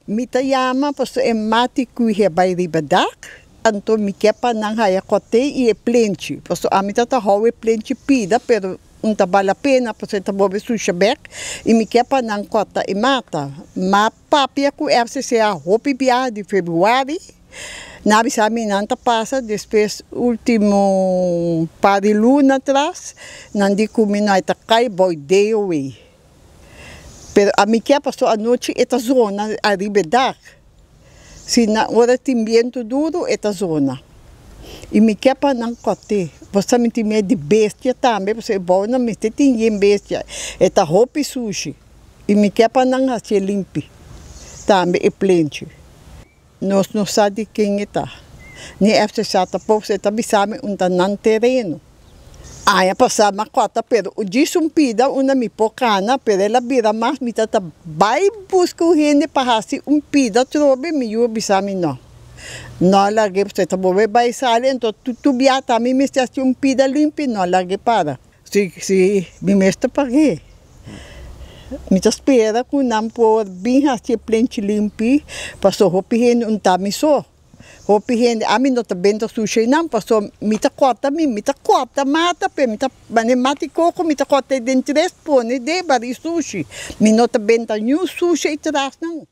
Mitayama pasto mati kuihe bay ribadak. Anto mikepa nang hayakote e plenty. Pasto amita ta hawe plenty pida, pero unta bala pena pasto tabobe sushabek e mikepa nang kota e mata. Mapapia ku FCC a hopi bia de februari. Nabi sa amin nanta pasa, después último par de luna atrás, nandi kumina itakay boy day away. Pero a mim que passou a noite esta zona a ribedak. Se na hora tem vento duro esta zona. E me quer para não cote. Você me tem medo de bestia também, você é bom não me tem bestia. Esta roupa e sushi. E me quer para não ser limpo. Também é plente. Nós não sabemos quem está. Nem FCC tá por você tá bisame não terreno. Aya pasama kota pero o disumpida una mi pokana pero ela bira mas mi tata vai buscar hene pahasi pida trobe mi yu bisami no. No lagi você tá bobe vai sale então tu biata mi mestiasti pida limpi no lagi para. Si mi mesta pague. Mi ta spera ku nam por bin hasi plente limpi passo hopi hene tamiso. Hopi hende ami no ta bento sushi nam paso mita kota mata pe mita bane mati koko mita kota den tres pone de bari sushi mi no ta benta new sushi tras não